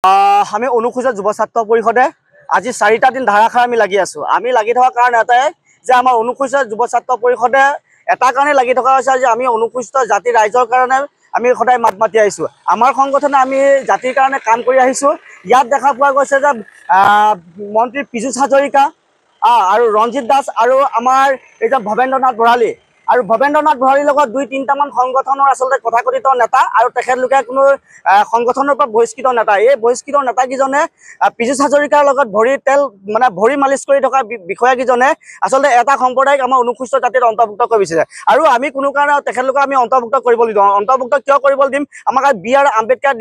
আমি অনুসূচিত যুৱ ছাত্ৰ পৰিষদে আজি 4টা দিন ধাৰাসাৰ আমি লাগি আছো। আমি লাগি থকা কাৰণ এটাই যে আমাৰ অনুসূচিত যুৱ ছাত্ৰ পৰিষদে এটা কাৰণে লাগি থকা হৈছে যে আমি অনুসূচিত জাতি ৰাইজৰ কাৰণে আমি সদায় মাত মাতি আহিছো। আমাৰ সংগঠনে আমি জাতিৰ কাৰণে কাম কৰি আহিছো। ইয়াত দেখা পোৱা গৈছে যে মন্ত্ৰী পীযুষ হাজৰিকা আৰু ৰঞ্জিত দাস আৰু আমাৰ এই যে ভৱেন্দ্ৰনাথ ভৰালী আৰু ভৱেন্দ্ৰনাথ ভৰালীৰ লগত 2-3টামান সংগঠনৰ আচলতে কথাকথিত নেতা আৰু তেখেতলোকে কোনো সংগঠনৰ পৰা বহিষ্কৃত নেতা। এই বহিষ্কৃত নেতাকেইজনে পীযুষ হাজৰিকাৰ লগত ভৰি মালিচ কৰি থকা বিষয়াকেইজনে আচলতে এটা সম্প্ৰদায়ক আমাৰ অনুসূচিত জাতিত অন্তৰ্ভুক্ত কৰি বিচাৰিছে। আৰু আমি কোনো কাৰণে তেখেতলোকক আমি অন্তৰ্ভুক্ত কৰিব নিদিওঁ। অন্তৰ্ভুক্ত কিয় কৰিব দিম? আমাক B.R. আম্বেদকাৰ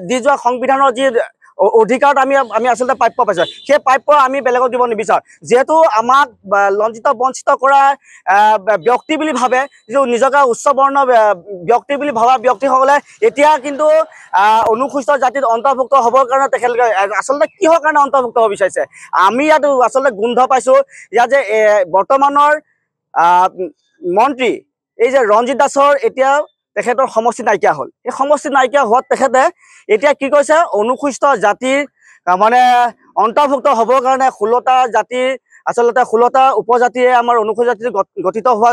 দি যোৱা সংবিধানৰ যি অধিকাৰত আমি আচলতে প্ৰাপ্য পাইছো, সেই প্ৰাপ্য আমি বেলেগক দিব নিবিচাৰোঁ। যিহেতু আমাক লঞ্চিত বঞ্চিত কৰা ব্যক্তি বুলি ভাবে, যিটো নিজকে উচ্চ বৰ্ণ ব্যক্তি বুলি ভবা ব্যক্তিসকলে এতিয়া কিন্তু অনুসূচিত জাতিত অন্তৰ্ভুক্ত হ'বৰ কাৰণে তেখেতলোকে আচলতে কিহৰ কাৰণে অন্তৰ্ভুক্ত হ'ব বিচাৰিছে? আমি ইয়াত আচলতে গোন্ধ পাইছোঁ ইয়াত যে বৰ্তমানৰ মন্ত্ৰী এই যে ৰঞ্জিত দাসৰ এতিয়া তেখেতৰ সমষ্টি নাইকিয়া হ'ল। এই সমষ্টি নাইকিয়া হোৱাত তেখেতে এতিয়া কি কৈছে, অনুসূচিত জাতিৰ মানে অন্তৰ্ভুক্ত হ'বৰ কাৰণে 16টা জাতিৰ আচলতে 16টা উপজাতিৰে আমাৰ অনুসূচিত জাতি গঠিত হোৱা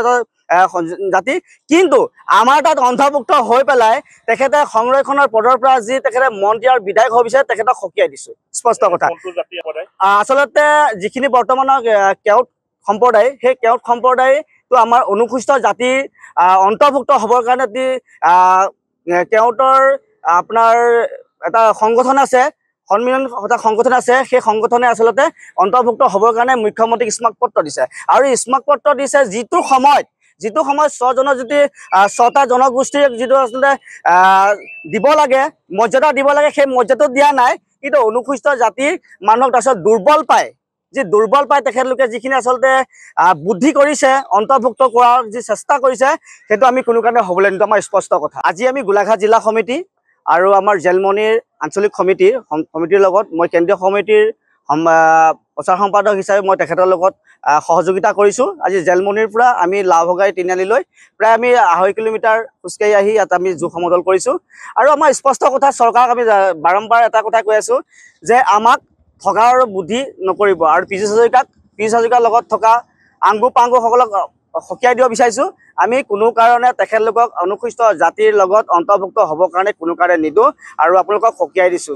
জাতি, কিন্তু আমাৰ তাত অন্তৰ্ভুক্ত হৈ পেলাই তেখেতে সংৰক্ষণৰ পদৰ পৰা যি তেখেতে মন্ত্ৰী আৰু বিধায়ক হ'ব বিচাৰে তেখেতক সকীয়াই দিছো। স্পষ্ট কথা। আচলতে যিখিনি বৰ্তমানৰ কেওট সম্প্ৰদায়, সেই কেওট সম্প্ৰদায়টো আমাৰ অনুসূচিত জাতিৰ অন্তৰ্ভুক্ত হ'বৰ কাৰণে কেওটৰ আপোনাৰ এটা সংগঠন আছে, সন্মিলন এটা সংগঠন আছে। সেই সংগঠনে আচলতে অন্তৰ্ভুক্ত হ'বৰ কাৰণে মুখ্যমন্ত্ৰীক স্মাৰকপত্ৰ দিছে। আৰু স্মাৰকপত্ৰ দিছে যিটো সময়ত 6টা জনগোষ্ঠীক যিটো আচলতে দিব লাগে, মৰ্যাদা দিব লাগে, সেই মৰ্যাদাটো দিয়া নাই। কিন্তু অনুসূচিত জাতিৰ মানুহক তাৰপিছত দুৰ্বল পায় তেখেতলোকে যিখিনি আচলতে বুদ্ধি কৰিছে, অন্তৰ্ভুক্ত কৰাৰ যি চেষ্টা কৰিছে, সেইটো আমি কোনো কাৰণে হ'বলৈ নিদিওঁ। আমাৰ স্পষ্ট কথা। আজি আমি গোলাঘাট জিলা সমিতি আৰু আমাৰ জেলমনিৰ আঞ্চলিক সমিতিৰ লগত মই কেন্দ্ৰীয় সমিতিৰ প্ৰচাৰ সম্পাদক হিচাপে মই তেখেতৰ লগত সহযোগিতা কৰিছোঁ। আজি জেলমনিৰ পৰা আমি লাওভগাই তিনিআলিলৈ প্ৰায় আমি 2.5 কিলোমিটাৰ খোজকাঢ়ি আহি ইয়াত আমি জোখ সমদল কৰিছোঁ। আৰু আমাৰ স্পষ্ট কথা, চৰকাৰক আমি বাৰম্বাৰ এটা কথা কৈ আছোঁ যে আমাক ঠগাৰ বুদ্ধি নকৰিব। আৰু পীযুষ হাজৰিকাৰ লগত থকা আংগু পাংগুসকলক সকীয়াই দিব বিচাৰিছোঁ। আমি কোনো কাৰণে তেখেতলোকক অনুসূচিত জাতিৰ লগত অন্তৰ্ভুক্ত হ'বৰ কাৰণে কোনো কাৰণে নিদিওঁ আৰু আপোনালোকক সকীয়াই দিছোঁ।